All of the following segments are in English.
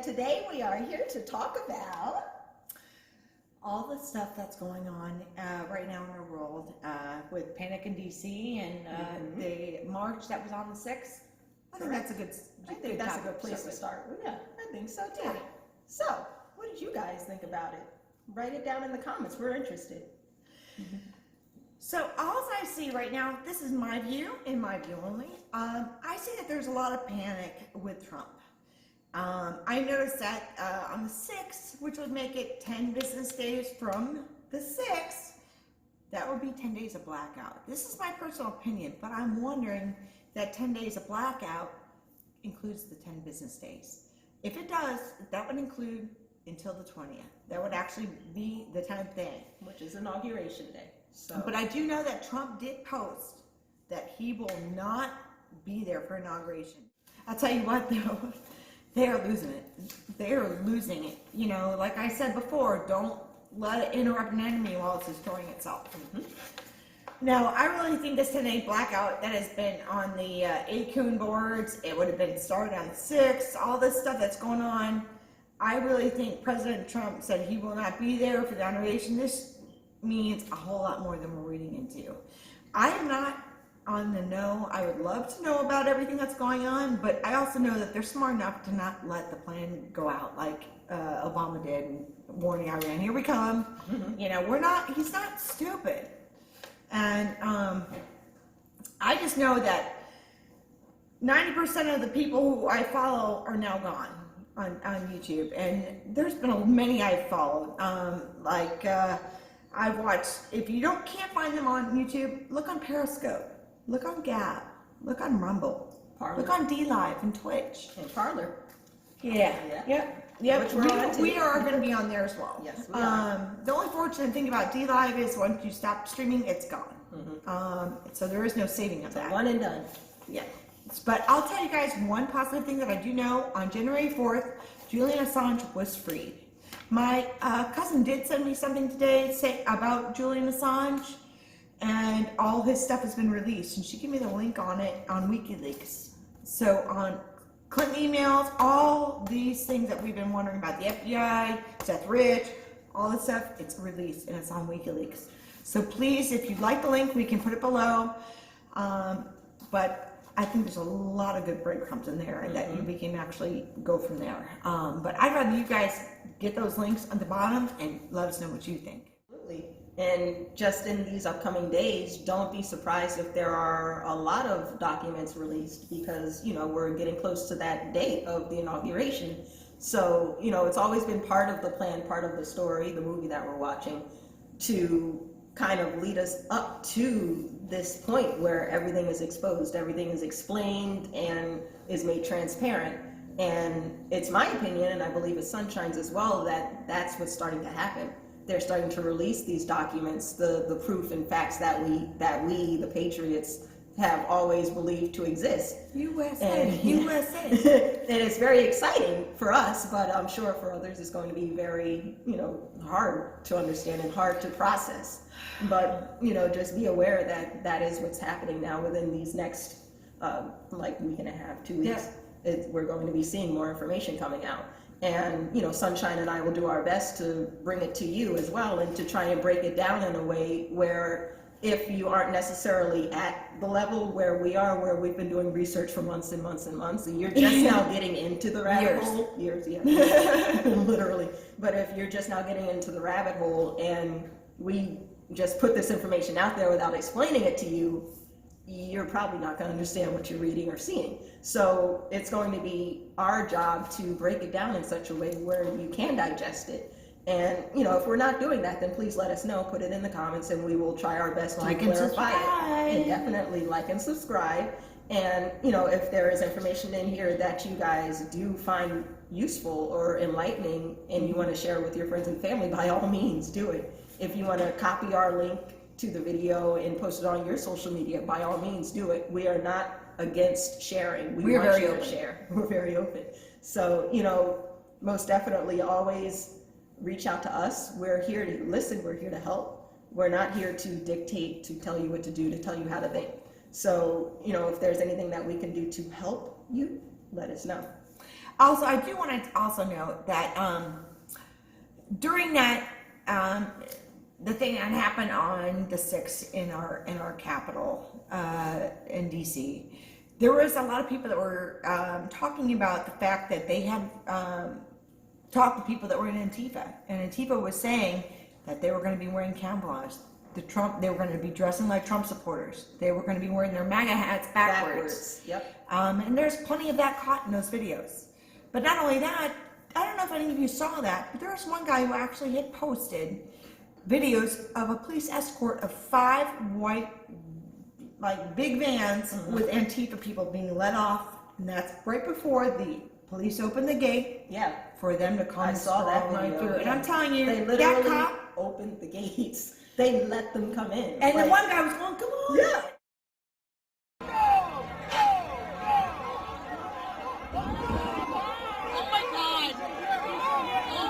and today we are here to talk about all the stuff that's going on right now in our world with panic in DC and the march that was on the 6th. I think that's a good place to start. Yeah, I think so too. Yeah. So, what did you guys think about it? Write it down in the comments. We're interested. So all I see right now, this is my view, in my view only, I see that there's a lot of panic with Trump. I noticed that on the 6th, which would make it 10 business days from the 6th, that would be 10 days of blackout. This is my personal opinion, but I'm wondering that 10 days of blackout includes the 10 business days. If it does, that would include until the 20th. That would actually be the 10th day. Which is Inauguration Day. So. But I do know that Trump did post that he will not be there for inauguration. I'll tell you what though, they are losing it. They are losing it. You know, like I said before, don't let it interrupt an enemy while it's destroying itself. Now, I really think this 10-day blackout that has been on the ACOON boards, it would have been started on the 6th, all this stuff that's going on. I really think President Trump said he will not be there for the inauguration. This means a whole lot more than we're reading into. I am not on the know. I would love to know about everything that's going on, but I also know that they're smart enough to not let the plan go out like Obama did, warning Iran, here we come. You know, he's not stupid. And I just know that 90% of the people who I follow are now gone on YouTube, and there's been many I've followed. I've watched, if you can't find them on YouTube, look on Periscope, look on Gab, look on Rumble, Parler. Look on DLive and Twitch. And Parler. Yeah. We are going to be on there as well. Yes, we are. The only fortunate thing about DLive is once you stop streaming, it's gone. So there is no saving of that. One and done. Yeah. But I'll tell you guys one positive thing that I do know. On January 4th, Julian Assange was freed. My cousin did send me something today about Julian Assange, and all his stuff has been released, and she gave me the link on it on WikiLeaks. So on Clinton emails, all these things that we've been wondering about, the FBI, Seth Rich, all this stuff, it's released and it's on WikiLeaks. So please, if you'd like the link, we can put it below. But I think there's a lot of good breadcrumbs in there and that we can actually go from there. But I'd rather you guys get those links on the bottom and let us know what you think. Absolutely. And just in these upcoming days, don't be surprised if there are a lot of documents released because, you know, we're getting close to that date of the inauguration. So, you know, it's always been part of the plan, part of the story, the movie that we're watching, to kind of lead us up to this point where everything is exposed, everything is explained and is made transparent. And it's my opinion, and I believe it's Sunshine's as well, that that's what's starting to happen. They're starting to release these documents, the proof and facts that we, the Patriots, have always believed to exist. USA. And it's very exciting for us, but I'm sure for others it's going to be very, you know, hard to understand and hard to process. But, you know, just be aware that that is what's happening now within these next, week and a half, 2 weeks. Yeah. We're going to be seeing more information coming out. And, you know, Sunshine and I will do our best to bring it to you as well and to try and break it down in a way where if you aren't necessarily at the level where we are, where we've been doing research for months and months and months, and you're just now getting into the rabbit hole. Years, yeah. Literally. But if you're just now getting into the rabbit hole and we just put this information out there without explaining it to you, you're probably not going to understand what you're reading or seeing. So it's going to be our job to break it down in such a way where you can digest it. And, you know, if we're not doing that, then please let us know, put it in the comments, and we will try our best to clarify it. And definitely like and subscribe. And, you know, if there is information in here that you guys do find useful or enlightening and you want to share with your friends and family, by all means, do it. If you want to copy our link to the video and post it on your social media, by all means, do it. We are not against sharing. We are very open. We're very open. So, you know, most definitely always reach out to us. We're here to listen. We're here to help. We're not here to dictate, to tell you what to do, to tell you how to think. So, you know, if there's anything that we can do to help you, let us know. Also, I do want to also note that during that the thing that happened on the 6th in our capital in DC, there was a lot of people that were talking about the fact that they had talked to people that were in Antifa, and Antifa was saying that they were going to be wearing camouflage. They were going to be dressing like Trump supporters. They were going to be wearing their MAGA hats backwards. Yep. And there's plenty of that caught in those videos. But not only that, I don't know if any of you saw that, but there was one guy who actually had posted videos of a police escort of 5 white, like big vans with Antifa people being let off, and that's right before the police opened the gate. Yeah. For them to come. I saw that video. Through. And I'm telling you, they literally opened the gates. They let them come in. And the one guy was going, come on. Yeah. Oh my God! Oh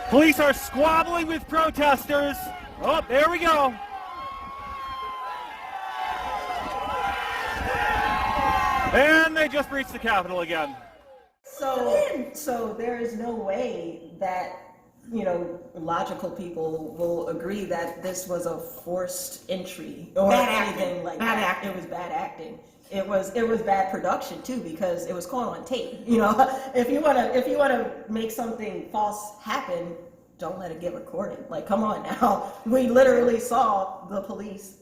no! Police are squabbling with protesters. Oh, there we go. And they just reached the Capitol again. So there is no way that, logical people will agree that this was a forced entry or anything like that. It was bad acting. It was bad production too, because it was caught on tape. If you wanna make something false happen, don't let it get recorded. Like, come on now. We literally saw the police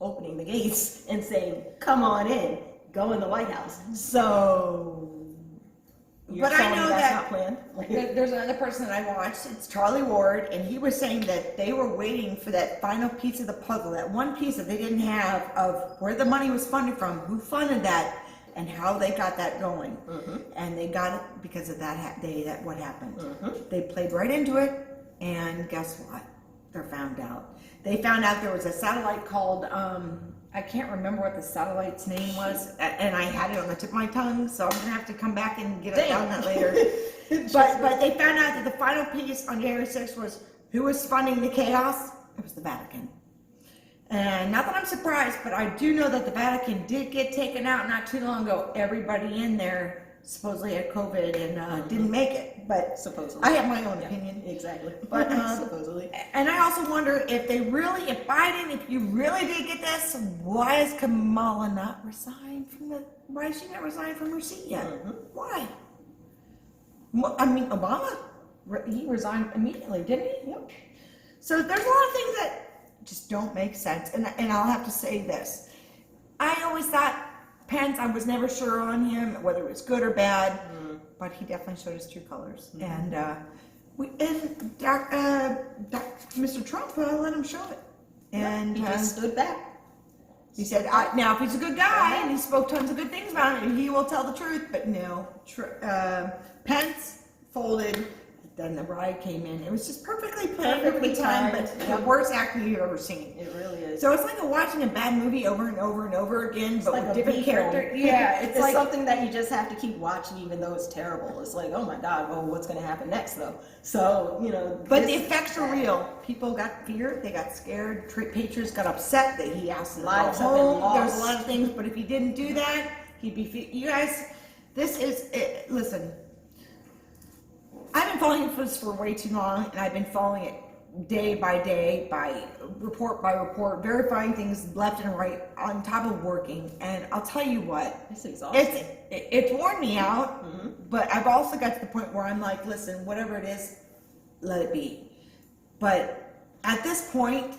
opening the gates and saying, "Come on in, go in the White House." So. But I know that's that not planned. there's another person that I watched, it's Charlie Ward, and he was saying that they were waiting for that final piece of the puzzle, that one piece that they didn't have of where the money was funded from, who funded that, and how they got that going. And they got it because of that what happened. They played right into it, and guess what? They're found out. They found out there was a satellite called, I can't remember what the satellite's name was, and I had it on the tip of my tongue, so I'm gonna have to come back and get it down that later. But they found out that the final piece on January 6th was who was funding the chaos? It was the Vatican. And not that I'm surprised, but I do know that the Vatican did get taken out not too long ago. Everybody in there supposedly had COVID and didn't make it, but supposedly. I have my own opinion. Exactly. But supposedly. And I also wonder if Biden, if you really did get this, why is Kamala not resigned why is she not resigned from her seat yet? Why? Well, I mean, Obama, he resigned immediately, didn't he? Yep. So there's a lot of things that just don't make sense, and I'll have to say this. I always thought Pence, I was never sure on him, whether it was good or bad, but he definitely showed his true colors. And Mr. Trump let him show it. And he just stood back. He said, now if he's a good guy and he spoke tons of good things about it, he will tell the truth. But no, Pence folded. Then the bride came in. It was just perfectly timed, but the worst acting you've ever seen. It really is. So it's like watching a bad movie over and over and over again, but with different characters. Yeah, it's like something that you just have to keep watching, even though it's terrible. It's like, oh my God, well, what's going to happen next, though? So, But the effects are real. People got feared, they got scared. Patriots got upset that he asked them to go home. There's a lot of things, but if he didn't do that, he'd be. You guys, this is listen. I've been following this for way too long, and I've been following it day by day, by report, verifying things left and right on top of working. And I'll tell you what, it's exhausting. It's worn me out, but I've also got to the point where I'm like, listen, whatever it is, let it be. But at this point,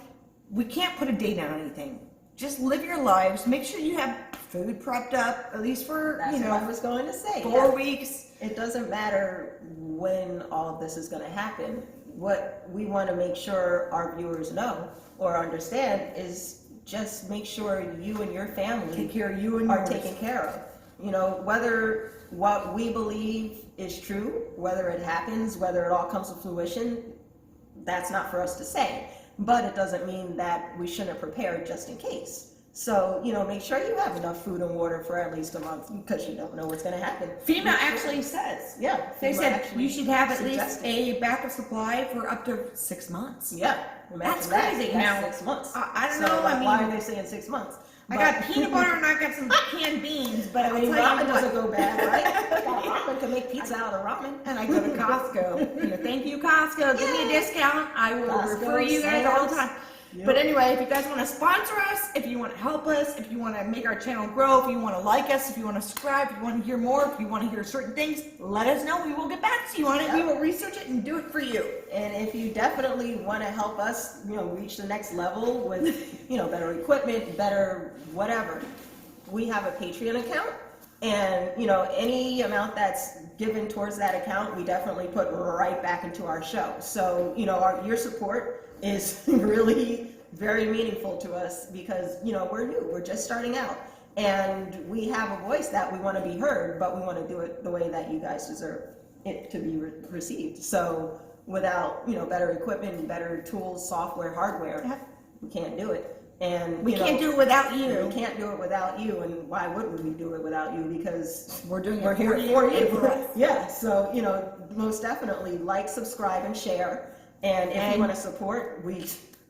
we can't put a date on anything. Just live your lives. Make sure you have food prepped up, at least for, That's what I was going to say. 4 weeks. It doesn't matter when all of this is going to happen. What we want to make sure our viewers know or understand is just make sure you and your family take care of you and are yours. taken care of. Whether what we believe is true, whether it happens, whether it all comes to fruition, that's not for us to say. But it doesn't mean that we shouldn't prepare just in case. So, make sure you have enough food and water for at least a month, because you don't know what's going to happen. FEMA actually says. Yeah. They said you should have at least suggested. a backup supply for up to 6 months. Yeah. That's Imagine crazy. That's Now, 6 months. I don't So, know, I why mean- are they saying 6 months? I got peanut butter and I got some canned beans, but I mean, I'll tell ramen you doesn't what. go bad, right? Ramen can make pizza out of ramen. And I go to Costco. Thank you, Costco. Give me a discount. I will Costco, refer you guys all the Sam's. time. Yep. But anyway, if you guys want to sponsor us, if you want to help us, if you want to make our channel grow, if you want to like us, if you want to subscribe, if you want to hear more, if you want to hear certain things, let us know. We will get back to you on it. We will research it and do it for you. And if you definitely want to help us, reach the next level with, better equipment, better whatever, we have a Patreon account. And, any amount that's given towards that account, we definitely put right back into our show. So, your support is really very meaningful to us because, we're new, we're just starting out. And we have a voice that we want to be heard, but we want to do it the way that you guys deserve it to be received. So without, better equipment, better tools, software, hardware, we can't do it. And We can't do it without you. We can't do it without you, and why wouldn't we do it without you? Because We're doing it we're here for for you and for us. Yeah, so most definitely like, subscribe, and share. And if you want to support, we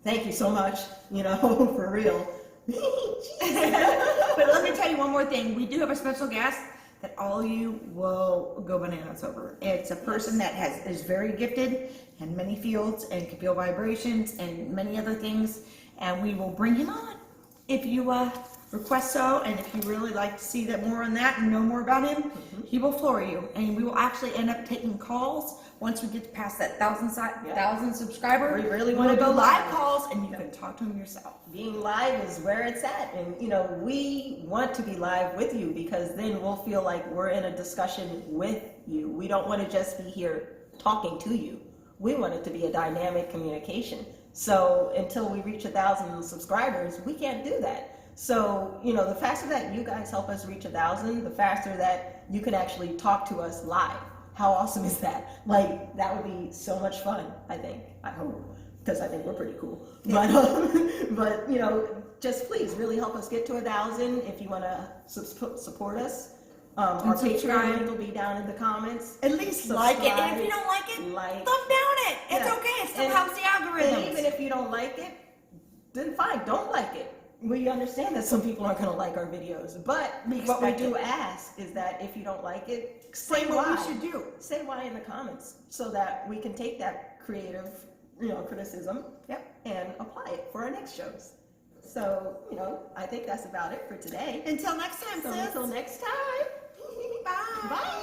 thank you so much. For real. But let me tell you one more thing. We do have a special guest that all you will go bananas over. It's a person that is very gifted in many fields and can feel vibrations and many other things. And we will bring him on if you request so. And if you really like to see that more on that and know more about him, he will floor you. And we will actually end up taking calls once we get past that 1,000 subscriber. We really want to wanna go do live live. calls, and you can talk to him yourself. Being live is where it's at, and we want to be live with you because then we'll feel like we're in a discussion with you. We don't want to just be here talking to you. We want it to be a dynamic communication. So until we reach 1,000 subscribers, we can't do that. So the faster that you guys help us reach 1,000, the faster that you can actually talk to us live. How awesome is that? Like, that would be so much fun, I think. I hope. Because I think we're pretty cool. But just please really help us get to 1,000 if you want to support us. Our Patreon link will be down in the comments. At least like it. And if you don't like it, thumb down it. It's okay. It still helps the algorithm. And even if you don't like it, then fine, don't like it. We understand that some people aren't going to like our videos, but what we do ask is that if you don't like it, say what why. we should do. Say why in the comments so that we can take that creative, criticism, and apply it for our next shows. So, I think that's about it for today. Until next time, So sis. until next time. Bye. Bye.